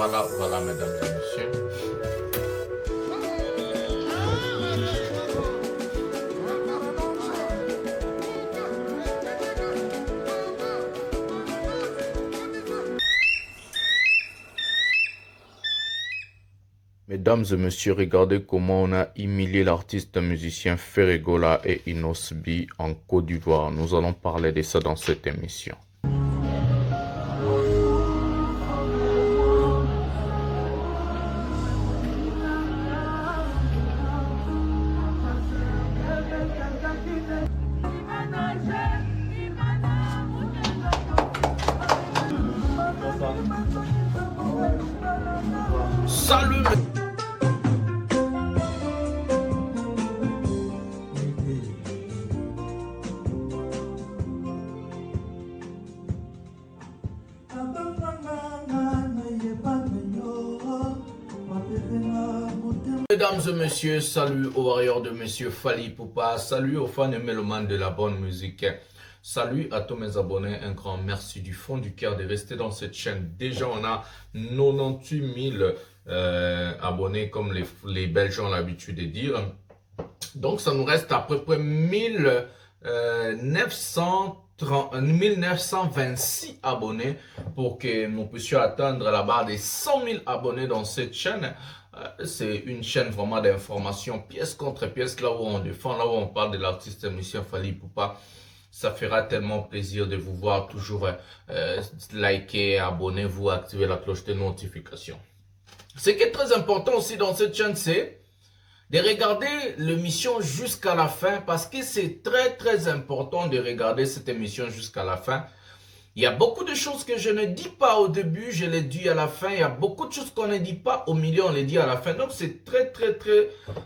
Voilà, voilà, mesdames et messieurs. Mesdames et messieurs, regardez comment on a humilié l'artiste musicien Ferregola et Inosbi en Côte d'Ivoire. Nous allons parler de ça dans cette émission. Salut! Mesdames et messieurs, salut aux warriors de Monsieur Fally Ipupa, salut aux fans et mélomanes de la bonne musique, salut à tous mes abonnés, un grand merci du fond du cœur de rester dans cette chaîne. Déjà on a 98 000 abonnés comme les Belges ont l'habitude de dire, donc ça nous reste à peu près 1926 abonnés pour que nous puissions atteindre la barre des 100 000 abonnés dans cette chaîne. C'est une chaîne vraiment d'information, pièce contre pièce, là où on défend, là où on parle de l'artiste musicien Fally Ipupa. Ça fera tellement plaisir de vous voir toujours liker, abonnez-vous, activer la cloche de notification. Ce qui est très important aussi dans cette chaîne, c'est de regarder l'émission jusqu'à la fin, parce que c'est très important de regarder cette émission jusqu'à la fin. Il y a beaucoup de choses que je ne dis pas au début, je les dis à la fin. Il y a beaucoup de choses qu'on ne dit pas au milieu, on les dit à la fin. Donc c'est très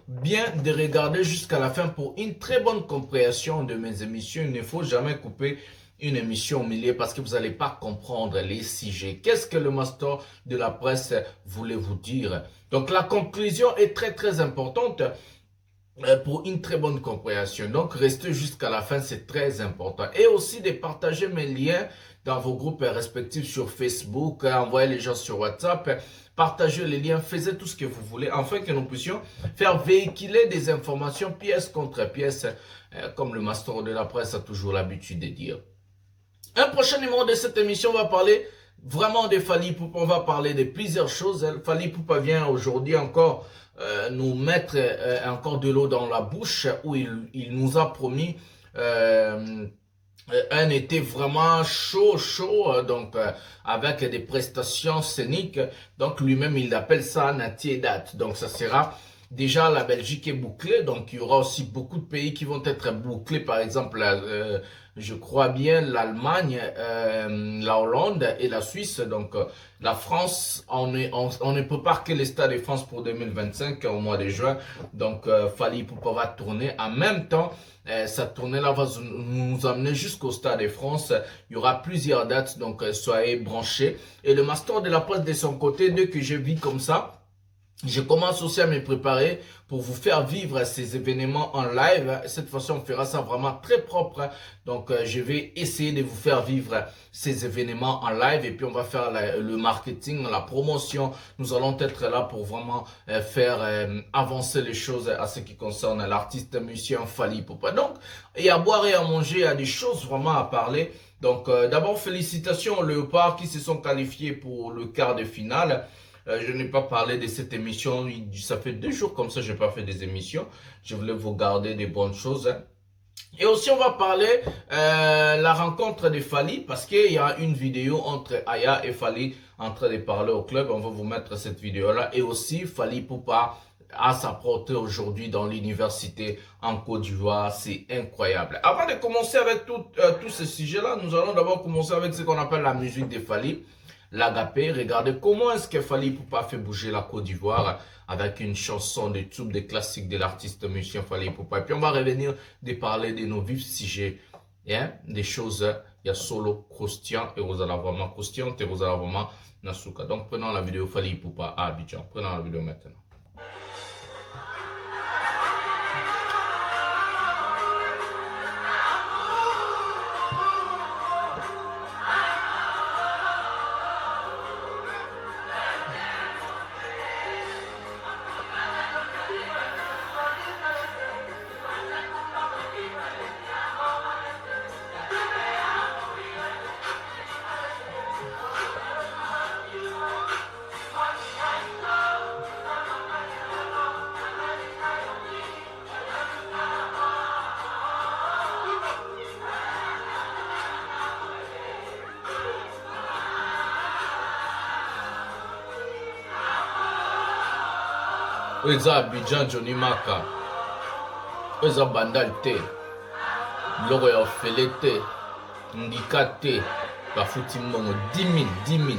bien de regarder jusqu'à la fin pour une très bonne compréhension de mes émissions. Il ne faut jamais couper une émission au milieu parce que vous n'allez pas comprendre les sujets. Qu'est-ce que le master de la presse voulait vous dire? Donc la conclusion est très importante pour une très bonne compréhension. Donc restez jusqu'à la fin, c'est très important. Et aussi de partager mes liens dans vos groupes respectifs sur Facebook, envoyez les gens sur WhatsApp, partagez les liens, faites tout ce que vous voulez, afin que nous puissions faire véhiculer des informations pièce contre pièce, comme le master de la presse a toujours l'habitude de dire. Un prochain numéro de cette émission va parler vraiment de Fally Ipupa. On va parler de plusieurs choses. Fally Ipupa vient aujourd'hui encore nous mettre encore de l'eau dans la bouche, où il nous a promis un été vraiment chaud, donc avec des prestations scéniques. Donc lui-même il appelle ça Natiedat. Donc ça sera déjà, la Belgique est bouclée, donc il y aura aussi beaucoup de pays qui vont être bouclés, par exemple je crois bien l'Allemagne, la Hollande et la Suisse. Donc la France, on ne peut pas que les Stades de France pour 2025 au mois de juin. Donc Fally Ipupa va tourner en même temps. Cette tournée-là va nous amener jusqu'au Stade de France. Il y aura plusieurs dates, donc soyez branchés. Et le master de la presse de son côté, dès que je vis comme ça, je commence aussi à me préparer pour vous faire vivre ces événements en live. Cette fois-ci, on fera ça vraiment très propre. Donc, je vais essayer de vous faire vivre ces événements en live. Et puis, on va faire le marketing, la promotion. Nous allons être là pour vraiment faire avancer les choses à ce qui concerne l'artiste musicien Fally Ipupa. Donc, il y a à boire et à manger, il y a des choses vraiment à parler. Donc, d'abord, félicitations aux Léopards qui se sont qualifiés pour le quart de finale. Je n'ai pas parlé de cette émission, ça fait 2 jours comme ça, je n'ai pas fait des émissions. Je voulais vous garder des bonnes choses. Et aussi, on va parler la rencontre de Fally, parce qu'il y a une vidéo entre Aya et Fally en train de parler au club. On va vous mettre cette vidéo-là. Et aussi, Fally Ipupa a sa portée aujourd'hui dans l'université en Côte d'Ivoire. C'est incroyable. Avant de commencer avec tous ces sujets-là, nous allons d'abord commencer avec ce qu'on appelle la musique de Fally. L'Agapé, regardez comment est-ce que Fally Ipupa fait bouger la Côte d'Ivoire avec une chanson de tube, des classiques de l'artiste musicien Fally Ipupa. Et puis on va revenir de parler de nos vifs sujets, des choses, il y a solo croustillant et vous allez vraiment croustillante et vous allez vraiment nasuka. Donc prenons la vidéo Fally Ipupa à Abidjan. Prenons la vidéo maintenant. Eza Abidjan Johnny Maka. Eza Bandal te. Loro ya ofele te. Ndika te. Bafuti mbongo 10 000.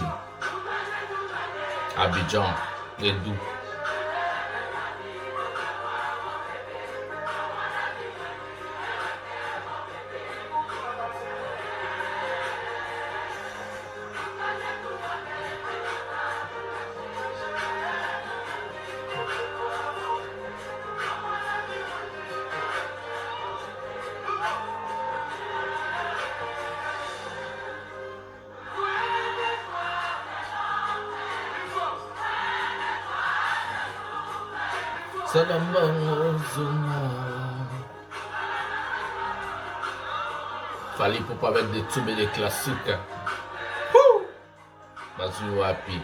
Abidjan. Edou. Fallait pour pas mettre des tubes et des classiques. Bazou Wapi.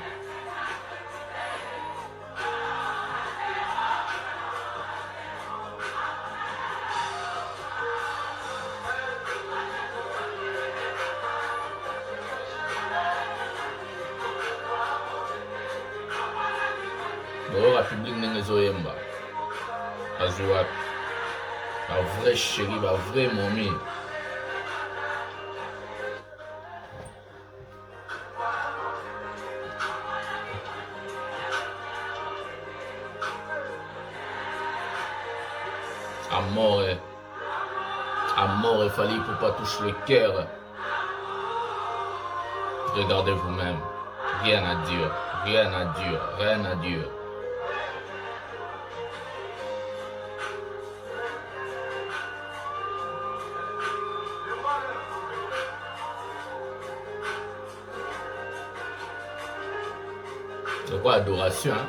Bon, la public n'est pas Bazou Wapi. Un vrai chéri, un vrai momie. Amore, il fallait pour pas toucher le cœur. Regardez vous-même. Rien à dire, rien à dire, rien à dire. C'est quoi adoration, hein?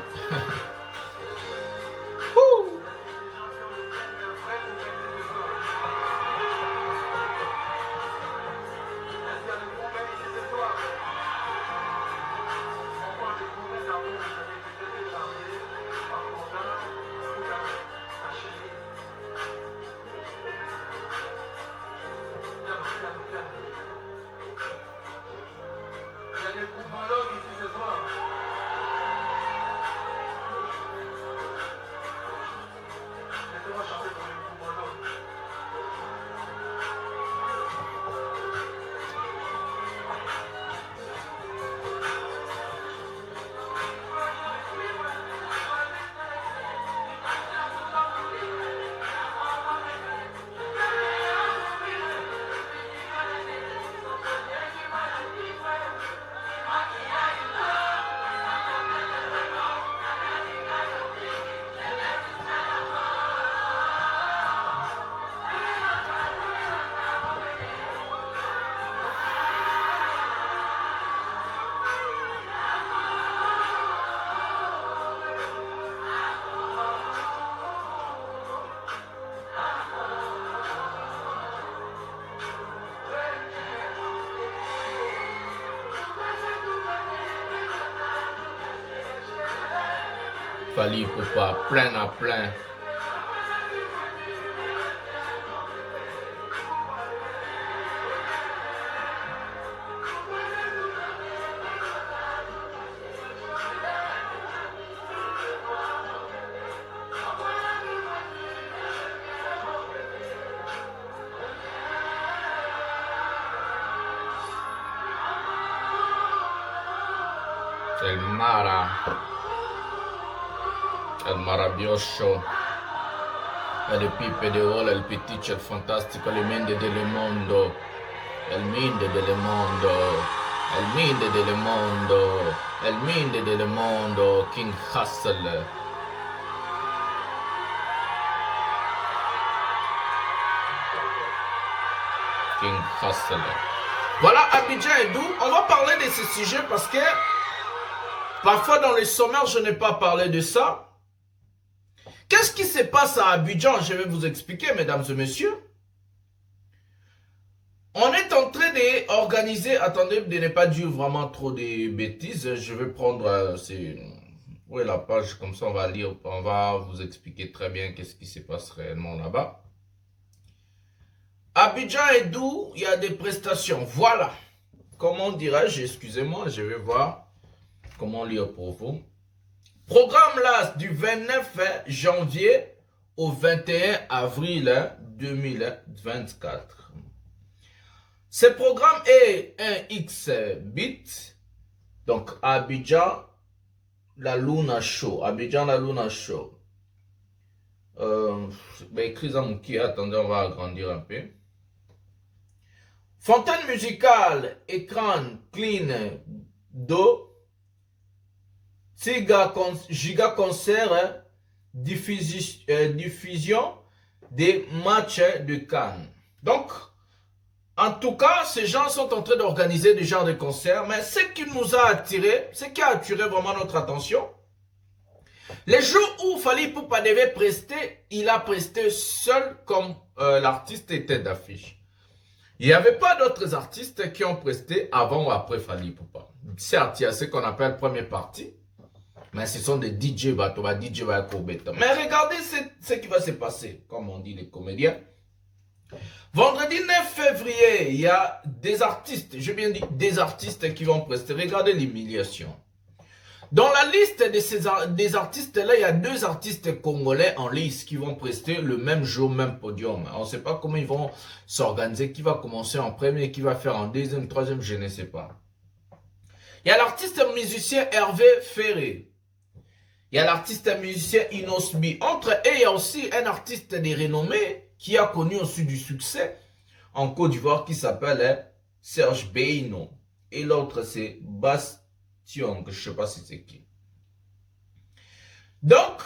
Fallait pour pas plein à plein. El Maravilloso, el Pipe de Ola, el Piticcio, el Fantastico, el Minde del Mondo, el Minde del Mondo, el Minde del Mondo, el Minde del Mondo, King Hustle. King Hustle. Voilà Abidjan et Dou, on va parler de ce sujet parce que parfois dans les sommaires je n'ai pas parlé de ça. Qu'est-ce qui se passe à Abidjan? Je vais vous expliquer, mesdames et messieurs. On est en train d'organiser, attendez, de ne pas dire vraiment trop de bêtises. Je vais prendre la page, comme ça on va lire, on va vous expliquer très bien qu'est-ce qui se passe réellement là-bas. Abidjan et Dou, il y a des prestations. Voilà. Comment dirais-je? Excusez-moi, je vais voir comment lire pour vous. Programme là du 29 janvier au 21 avril 2024. Ce programme est un X-Bit, donc Abidjan, la Luna Show. Abidjan, la Luna Show. Écris en mouki, attendez, on va agrandir un peu. Fontaine musicale, écran clean do, giga concert, diffusion des matchs de Cannes. Donc, en tout cas, ces gens sont en train d'organiser des genres de concerts, mais ce qui nous a attiré, ce qui a attiré vraiment notre attention, les jours où Fally Ipupa devait prester, il a presté seul comme l'artiste était d'affiche. Il n'y avait pas d'autres artistes qui ont presté avant ou après Fally Ipupa. Certes, il y a ce qu'on appelle première partie, mais ce sont des DJ Batoba, DJ Bakobeta. Mais regardez ce qui va se passer, comme on dit les comédiens. Vendredi 9 février, il y a des artistes, j'ai bien dit des artistes qui vont prester. Regardez l'humiliation. Dans la liste des artistes-là, il y a 2 artistes congolais en lice qui vont prester le même jour, même podium. On ne sait pas comment ils vont s'organiser, qui va commencer en premier, qui va faire en deuxième, troisième, je ne sais pas. Il y a l'artiste musicien Hervé Ferré. Il y a l'artiste musicien Inosbi. Entre eux, il y a aussi un artiste de renommée qui a connu aussi du succès en Côte d'Ivoire qui s'appelle Serge Beino. Et l'autre, c'est Bastien, que je ne sais pas si c'est qui. Donc,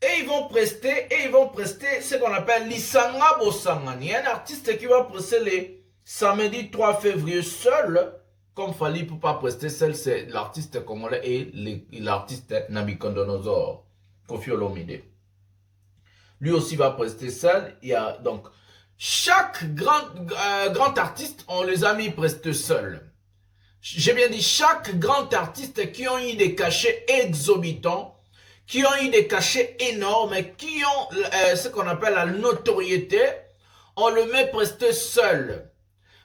ils vont prester ce qu'on appelle l'Isanga Bosangani. Il y a un artiste qui va prester le samedi 3 février seul, comme Fally Ipupa prester seul, c'est l'artiste congolais et l'artiste Nabucodonosor, Koffi Olomide. Lui aussi va prester seul. Il y a donc chaque grand artiste, on les a mis prestés seuls. J'ai bien dit chaque grand artiste qui ont eu des cachets exorbitants, qui ont eu des cachets énormes, qui ont ce qu'on appelle la notoriété, on le met presté seul.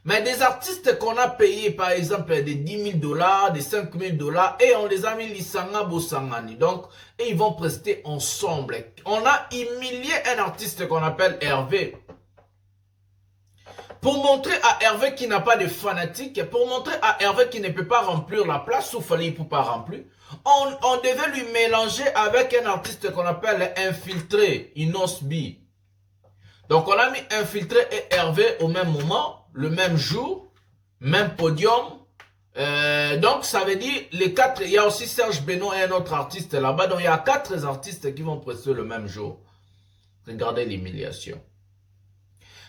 Mais des artistes qu'on a payés, par exemple, des 10 000 $, des 5 000 $, et on les a mis l'Isanga Bosangani. Donc, et ils vont prester ensemble. On a humilié un artiste qu'on appelle Hervé. Pour montrer à Hervé qui n'a pas de fanatique, pour montrer à Hervé qui ne peut pas remplir la place où Fally Ipupa remplir, on devait lui mélanger avec un artiste qu'on appelle Infiltré, Inosbi. Donc, on a mis Infiltré et Hervé au même moment, le même jour, même podium. Donc, ça veut dire, les 4, il y a aussi Serge Beno et un autre artiste là-bas. Donc, il y a 4 artistes qui vont prester le même jour. Regardez l'humiliation.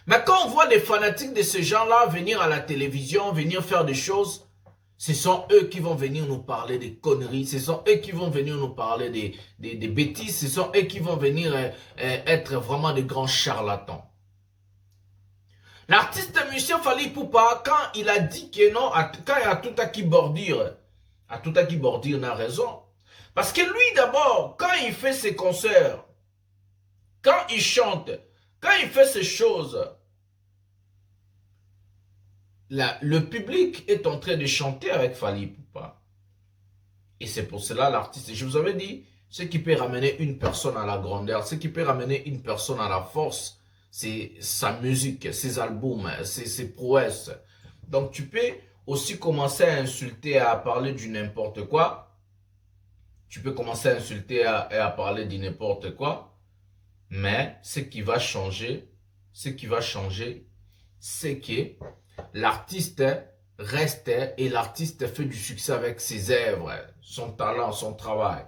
Mais quand on voit des fanatiques de ces gens-là venir à la télévision, venir faire des choses, ce sont eux qui vont venir nous parler des conneries, ce sont eux qui vont venir nous parler des bêtises, ce sont eux qui vont venir être vraiment des grands charlatans. L'artiste musicien Fally Ipupa, quand il a dit que non, quand il y a tout à qui bordure, n'a raison. Parce que lui d'abord, quand il fait ses concerts, quand il chante, quand il fait ces choses, le public est en train de chanter avec Fally Ipupa. Et c'est pour cela l'artiste, je vous avais dit, ce qui peut ramener une personne à la grandeur, ce qui peut ramener une personne à la force, c'est sa musique, ses albums, ses prouesses. Donc tu peux aussi commencer à insulter, à parler du n'importe quoi. Tu peux commencer à insulter et à parler du n'importe quoi. Mais ce qui va changer, c'est que l'artiste reste et l'artiste fait du succès avec ses œuvres, son talent, son travail.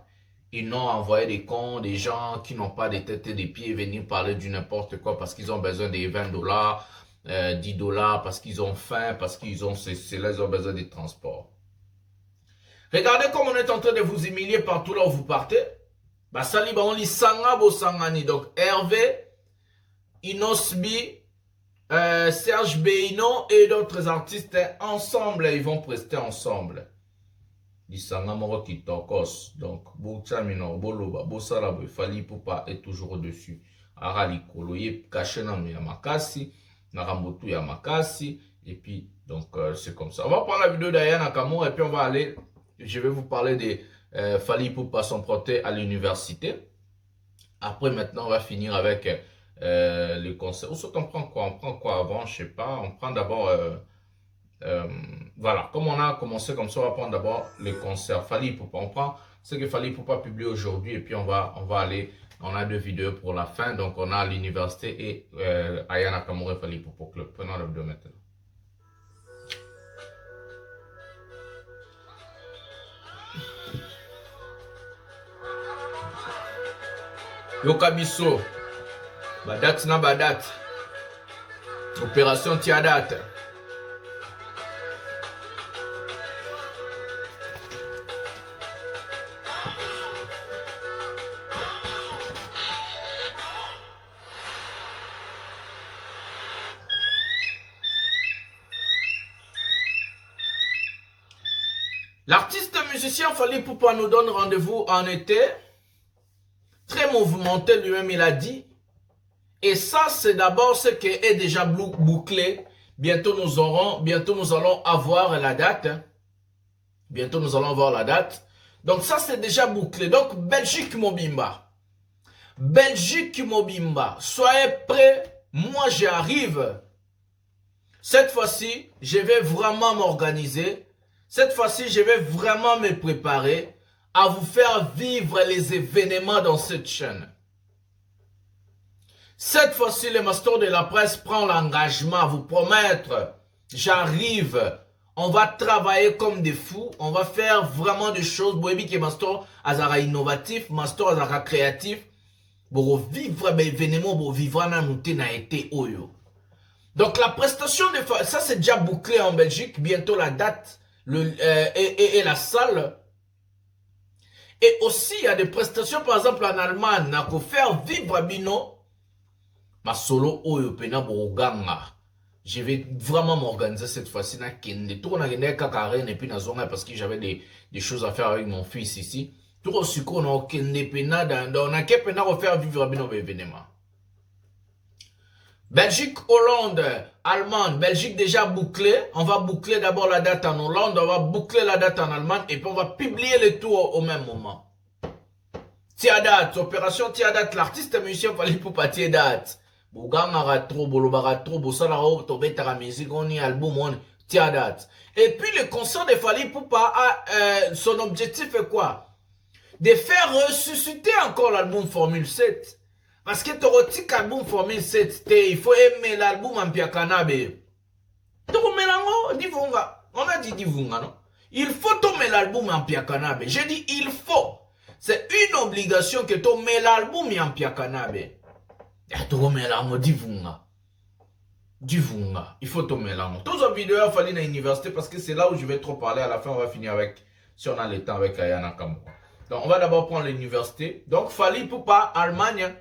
Ils n'ont envoyé des cons, des gens qui n'ont pas de tête et des pieds venir parler du n'importe quoi parce qu'ils ont besoin des 20 $, 10 $, parce qu'ils ont faim, parce qu'ils ont, ils ont besoin des transports. Regardez comme on est en train de vous humilier partout là où vous partez. Bah, sali, bah, on lit Sanga Bosangani. Donc, Hervé, Inosbi, Serge Beino et d'autres artistes ensemble, ils vont prester ensemble. Lisanga moro kitokos. Donc, Bouchamino, Boloba, Bosalabe, Fally Ipupa est toujours au-dessus. Arali Koloye, Kachena Yamakasi, Narambotu Yamakasi. Et puis, donc, c'est comme ça. On va prendre la vidéo d'Aya Nakamura et puis on va aller. Je vais vous parler Fally Ipupa s'emprunter à l'université. Après, maintenant, on va finir avec le concert. Ou soit on prend quoi? On prend quoi avant? Je sais pas. On prend d'abord... voilà, comme on a commencé comme ça, on va prendre d'abord les concerts. Fally Ipupa, on prend ce que Fally Ipupa publie aujourd'hui et puis on va aller. On a 2 vidéos pour la fin, donc on a l'université et Aya Nakamura et Fally Ipupa Club. Prenons la vidéo maintenant. Yokabiso, badat na badat, opération Tiadat. L'artiste musicien Fally Ipupa nous donne rendez-vous en été. Très mouvementé, lui-même il a dit. Et ça, c'est d'abord ce qui est déjà bouclé. Bientôt nous allons avoir la date. Bientôt nous allons avoir la date. Donc ça, c'est déjà bouclé. Donc Belgique Mobimba. Belgique Mobimba. Soyez prêts. Moi, j'arrive. Cette fois-ci, je vais vraiment m'organiser. Cette fois-ci, je vais vraiment me préparer à vous faire vivre les événements dans cette chaîne. Cette fois-ci, le Master de la Presse prend l'engagement à vous promettre, j'arrive, on va travailler comme des fous, on va faire vraiment des choses. Boebi qui Master azara innovatif, Master azara créatif, pour vivre les événements, pour vivre na été oyo. Donc la prestation de ça c'est déjà bouclé en Belgique, bientôt la date et la salle. Et aussi, il y a des prestations, par exemple, en Allemagne, pour faire vivre Bino, ma solo oyo pena boroganga. Je vais vraiment m'organiser cette fois-ci. Tout et puis parce que j'avais des choses à faire avec mon fils ici. Tout aussi qu'on a pena dans a pena refaire vivre Bino événement. Belgique, Hollande, Allemagne, Belgique déjà bouclé. On va boucler d'abord la date en Hollande, on va boucler la date en Allemagne et puis on va publier les tours au même moment. Tiadat, opération Tiadat, l'artiste musicien Fally Ipupa Tiadat. Bougangara trop, bolobara trop, bosalaro, tobetara musique, on y album, on Tiadat. Et puis le concert de Fally Ipupa a son objectif est quoi? De faire ressusciter encore l'album Formule 7. Parce que tu as album Formule 7, il faut aimer l'album en Piakanabe. On a dit divunga, non? Il faut tomber l'album en Piakanabe. J'ai dit il faut. C'est une obligation que tu mets l'album en Piakanabe. Tu mets l'album divunga. Divunga. Il faut tomber l'album. Tous les vidéos il fallait à l'université parce que c'est là où je vais trop parler. À la fin, on va finir avec, si on a le temps, avec Aya Nakamura. Donc, on va d'abord prendre l'université. Donc, Fally Ipupa, Allemagne.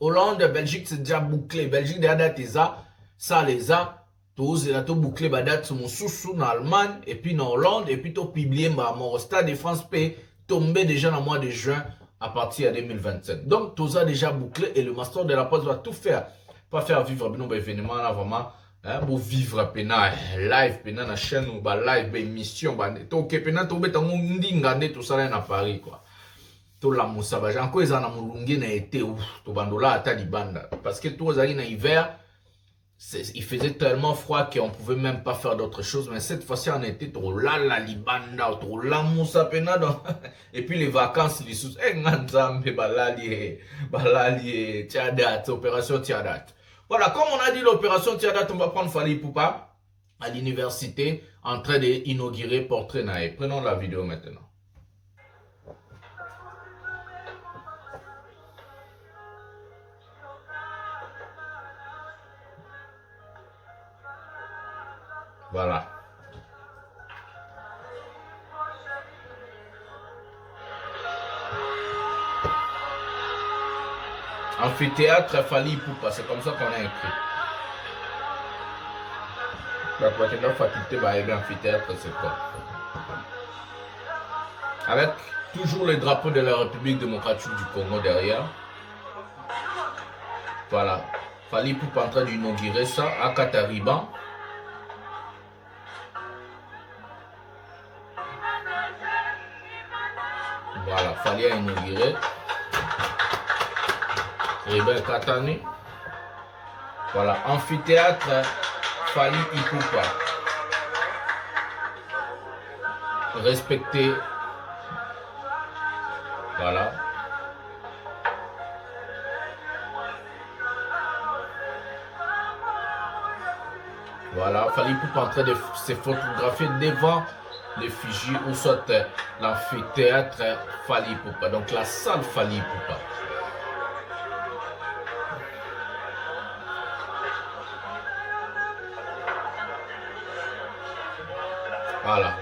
Hollande, Belgique, c'est déjà bouclé. Belgique, déjà date ça les a. Tous les dates bouclé, date sur mon sous en Allemagne, et puis en Hollande, et puis tout publié, mon Stade de France peut tomber déjà dans le mois de juin à partir de 2027. Donc, tout ça déjà bouclé, et le Master de la Presse va tout faire. Pas faire vivre nos événements là, vraiment. Pour vivre pena live, pena na chaîne ou live, émission, tout pena tout bête en ndingande tout ça là à Paris, quoi. Tout la moussaba encore ils en ont mulungi na été ou tout bandola ata libanda parce que tous les en hiver il faisait tellement froid qu'on pouvait même pas faire d'autres choses, mais cette fois-ci en été trop là la libanda trop la moussa pena et puis les vacances les sous nganzambe balali Tiadat, opération Tiadat. Voilà, comme on a dit l'opération Tiadat, on va prendre Fally Ipupa à l'université en train d'inaugurer Portrait Nae. Prenons la vidéo maintenant. Voilà. Amphithéâtre Fally Ipupa, c'est comme ça qu'on a écrit. La première faculté va aider amphithéâtre, c'est quoi? Avec toujours le drapeau de la République démocratique du Congo derrière. Voilà. Fally Ipupa en train d'inaugurer ça à Katariban. Voilà, Fali a inauguré. Rebel Katani. Voilà, amphithéâtre Fali Ipupa. Respecté. Voilà. Voilà, Fali Ipupa en train de se photographier devant l'effigie ou soit l'amphithéâtre Fali Ipupa. Donc la salle Fali Ipupa. Voilà.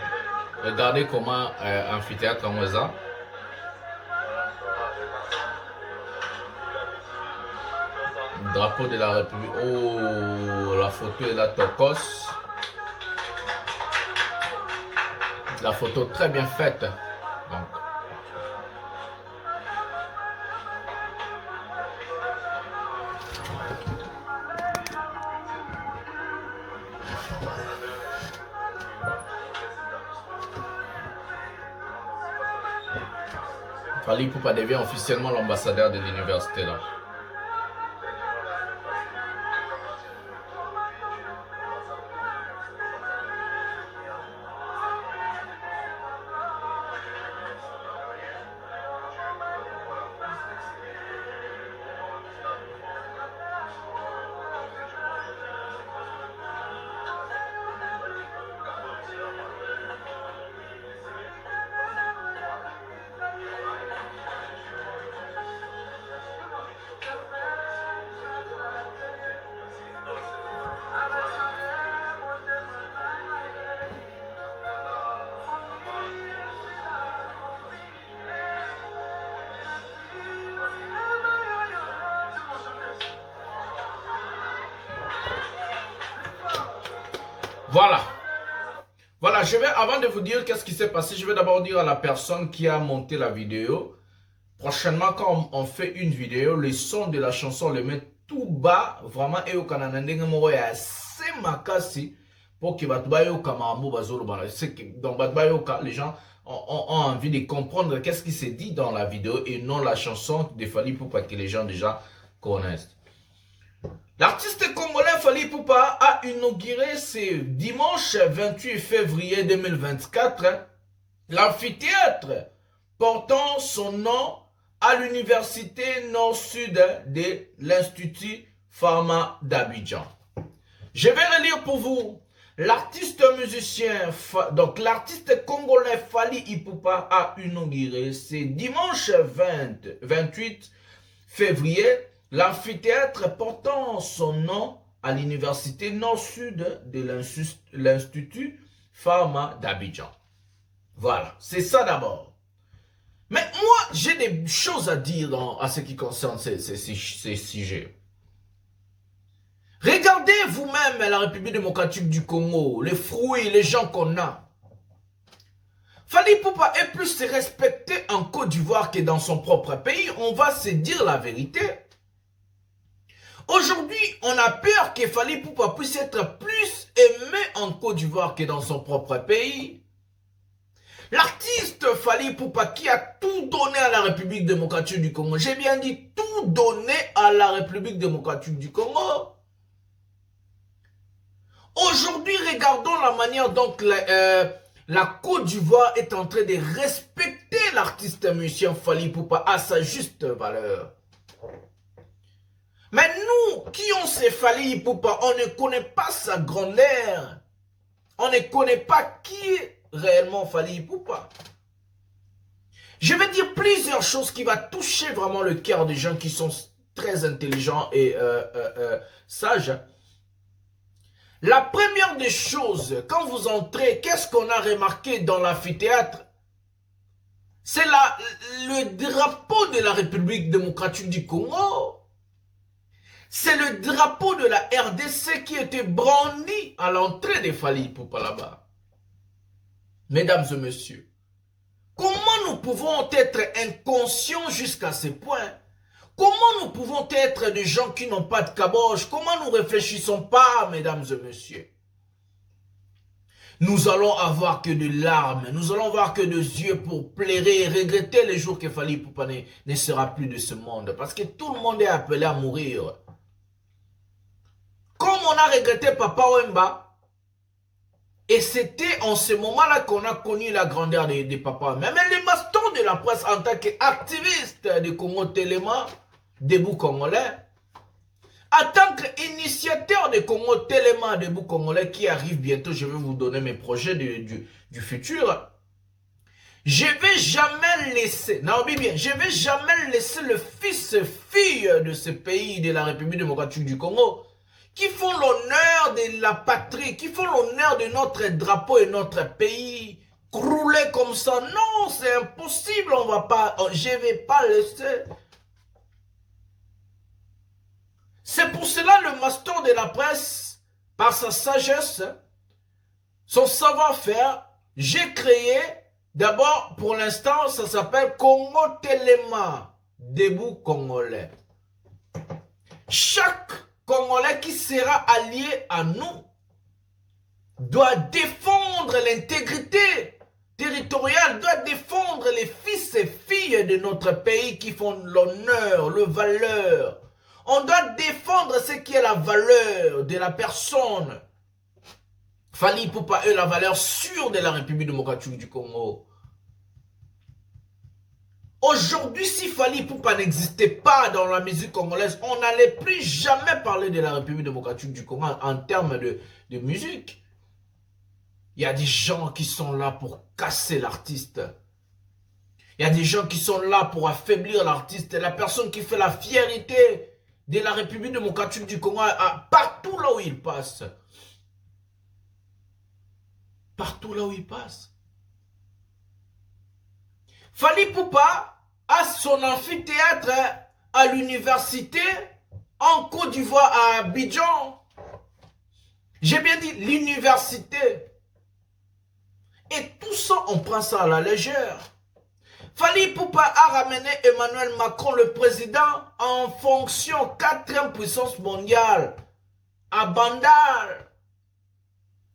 Regardez comment amphithéâtre en Ouaza. Drapeau de la République. Oh, la photo est là, Tokos. La photo très bien faite. Donc. Fali Ipupa devient officiellement l'ambassadeur de l'université là. Voilà. Voilà, avant de vous dire qu'est-ce qui s'est passé, je vais d'abord dire à la personne qui a monté la vidéo. Prochainement, quand on fait une vidéo, le son de la chanson, on le met tout bas. Vraiment, et au Canada, assez makasi pour que les gens ont envie de comprendre qu'est-ce qui s'est dit dans la vidéo et non la chanson de Fali Ipupa que les gens déjà connaissent. L'artiste congolais Fali Ipupa a inauguré ce dimanche 28 février 2024 l'amphithéâtre portant son nom à l'université nord-sud de l'Institut Pharma d'Abidjan. Je vais relire pour vous. L'artiste musicien, donc l'artiste congolais Fali Ipupa a inauguré ce dimanche 28 février l'amphithéâtre portant son nom à l'université nord-sud de l'Institut Pharma d'Abidjan. Voilà, c'est ça d'abord. Mais moi, j'ai des choses à dire à ce qui concerne ces sujets. Regardez vous-même la République démocratique du Congo, les fruits, les gens qu'on a. Fali Ipupa est plus respecté en Côte d'Ivoire que dans son propre pays, on va se dire la vérité. Aujourd'hui, on a peur que Fali Ipupa puisse être plus aimé en Côte d'Ivoire que dans son propre pays. L'artiste Fali Ipupa qui a tout donné à la République démocratique du Congo, j'ai bien dit tout donné à la République démocratique du Congo. Aujourd'hui, regardons la manière dont la Côte d'Ivoire est en train de respecter l'artiste musicien Fali Ipupa à sa juste valeur. Mais nous, qui on sait Fali Ipupa, on ne connaît pas sa grandeur. On ne connaît pas qui est réellement Fali Ipupa. Je vais dire plusieurs choses qui vont toucher vraiment le cœur des gens qui sont très intelligents et sages. La première des choses, quand vous entrez, qu'est-ce qu'on a remarqué dans l'amphithéâtre? C'est le drapeau de la République démocratique du Congo. C'est le drapeau de la RDC qui était brandi à l'entrée de Fali Ipupa là-bas. Mesdames et messieurs, comment nous pouvons être inconscients jusqu'à ce point? Comment nous pouvons être des gens qui n'ont pas de caboche? Comment nous ne réfléchissons pas, mesdames et messieurs? Nous allons avoir que de larmes, nous allons avoir que des yeux pour pleurer et regretter les jours que Fally Ipupa ne sera plus de ce monde. Parce que tout le monde est appelé à mourir. Comme on a regretté Papa Wemba, et c'était en ce moment-là qu'on a connu la grandeur de Papa Wemba. Mais les mastons de la presse en tant qu'activistes de Congo Téléma, debout congolais, en tant qu'initiateur de Congo Téléma, debout congolais qui arrive bientôt, je vais vous donner mes projets du futur. Je vais jamais laisser, non bien, je vais jamais laisser le fils-fille de ce pays, de la République démocratique du Congo, qui font l'honneur de la patrie, qui font l'honneur de notre drapeau et notre pays, crouler comme ça. Non, c'est impossible, on va pas, je vais pas laisser. C'est pour cela le master de la presse, par sa sagesse, son savoir-faire, j'ai créé, d'abord, pour l'instant, ça s'appelle Congo Téléma, debout congolais. Chaque Congolais qui sera allié à nous doit défendre l'intégrité territoriale, doit défendre les fils et filles de notre pays qui font l'honneur, le valeur. On doit défendre ce qui est la valeur de la personne. Fally Ipupa est la valeur sûre de la République démocratique du Congo. Aujourd'hui, si Fally Ipupa n'existait pas dans la musique congolaise, on n'allait plus jamais parler de la République démocratique du Congo en termes de musique. Il y a des gens qui sont là pour casser l'artiste. Il y a des gens qui sont là pour affaiblir l'artiste. La personne qui fait la fierté de la République démocratique du Congo partout là où il passe. Partout là où il passe. Fally Ipupa a son amphithéâtre à l'université en Côte d'Ivoire à Abidjan. J'ai bien dit l'université. Et tout ça, on prend ça à la légère. Fally Ipupa a ramené Emmanuel Macron, le président, en fonction 4e puissance mondiale à Bandar.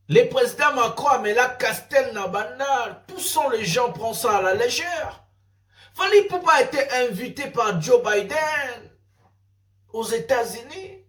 Le président Macron a mis la Castel à Bandar. Tous sont les gens qui prennent ça à la légère. Fally Ipupa a été invité par Joe Biden aux États-Unis.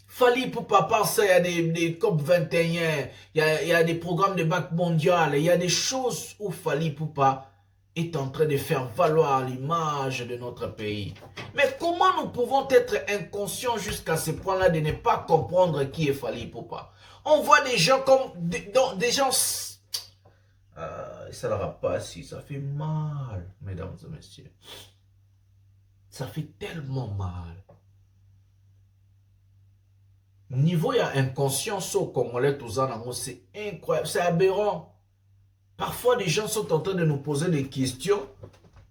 Fally Ipupa par ça, il y a des COP21, il y a des programmes de Banque mondiale, il y a des choses où Fally Ipupa est en train de faire valoir l'image de notre pays. Mais comment nous pouvons être inconscients jusqu'à ce point-là de ne pas comprendre qui est Fally Ipupa? On voit des gens comme des gens... ça n'aura pas si, ça fait mal, mesdames et messieurs. Ça fait tellement mal. Niveau, il y a inconscience au Congolais, tout ça, c'est incroyable, c'est aberrant. Parfois, des gens sont en train de nous poser des questions.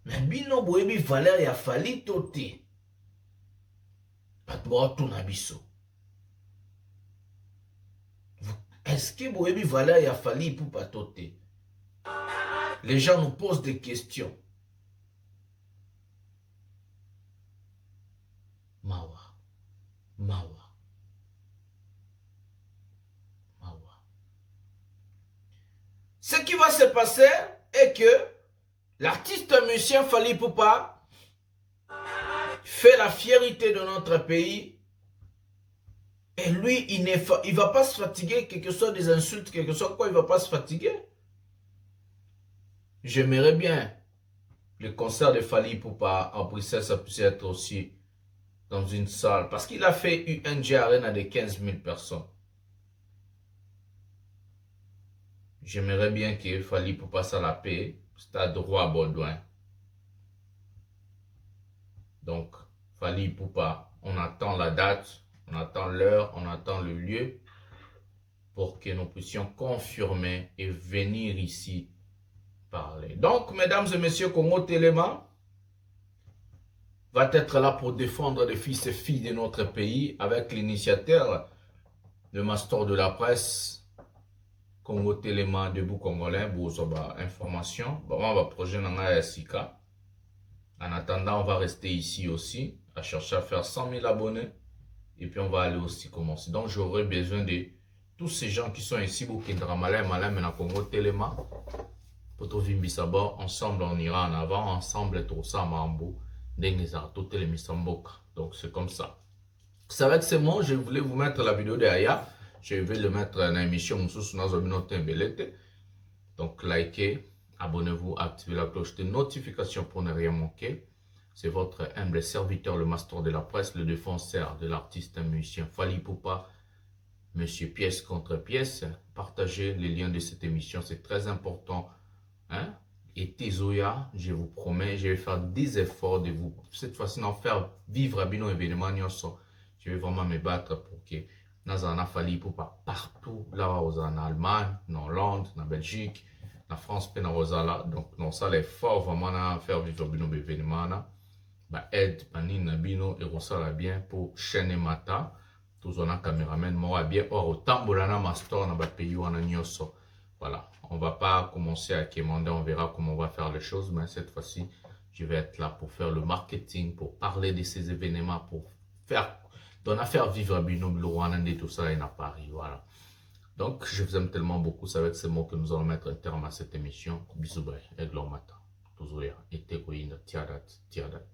Mais bino boebi valeur ya Fally toté. Patbo tunabiso. Est-ce que boebi valeur ya Fally Ipupa toté? Les gens nous posent des questions. Mawa. Mawa. Ce qui va se passer est que l'artiste musicien Fally Ipupa fait la fierté de notre pays et lui, il ne va pas se fatiguer, quel que soit des insultes, quel que soit quoi, il ne va pas se fatiguer. J'aimerais bien le concert de Fally Ipupa en Bruxelles, ça puisse être aussi dans une salle parce qu'il a fait UNG Arena de 15 000 personnes. J'aimerais bien que Fally Ipupa ça la paix, Stade Roi Baudouin. Donc, Fally Ipupa, on attend la date, on attend l'heure, on attend le lieu pour que nous puissions confirmer et venir ici parler. Donc, mesdames et messieurs, Congo Téléma va être là pour défendre les fils et filles de notre pays avec l'initiateur, le master de la presse, Congo Téléma debout congolais, Bozoba information. Bon, on va projet Nanga Sika. En attendant, on va rester ici aussi, à chercher à faire 100 000 abonnés. Et puis, on va aller aussi commencer. Donc, j'aurai besoin de tous ces gens qui sont ici, Boukindra Malem, Malem, na Congo, Telema, Poto Vimbisabo, ensemble on ira en avant, ensemble tout ça, Mambo, Dengeza, tout les Misamboka. Donc c'est comme ça. C'est avec ces mots, je voulais vous mettre la vidéo de Aya. Je vais le mettre dans l'émission donc likez, abonnez-vous, activez la cloche de notification pour ne rien manquer. C'est votre humble serviteur, le master de la presse, le défenseur de l'artiste musicien Fally Ipupa, Monsieur Pièce contre Pièce. Partagez les liens de cette émission, c'est très important. Hein? Et Tezoya, je vous promets, je vais faire des efforts de vous, cette fois-ci, d'en faire vivre à Bino événement. Je vais vraiment me battre pour que Nazana Fally Ipupa partout, là en Allemagne, en Hollande, en Belgique, en France, en Rosala. Donc, non, ça l'effort vraiment à faire vivre Bino événement. Bah, aide, Panine, Bino et Rosala bien pour chaîne Mata. Tous on a caméraman, moi bien, or autant bolana master dans le pays où on a nyoso. Voilà, on ne va pas commencer à commander, on verra comment on va faire les choses, mais cette fois-ci, je vais être là pour faire le marketing, pour parler de ces événements, pour faire, d'en faire vivre à Binôme, le Rwanda et tout ça, et à Paris, voilà. Donc, je vous aime tellement beaucoup, c'est avec ces mots que nous allons mettre un terme à cette émission. Bisous, bye, et glomata. Toujours, et tegoïna, tiadat, tiadat.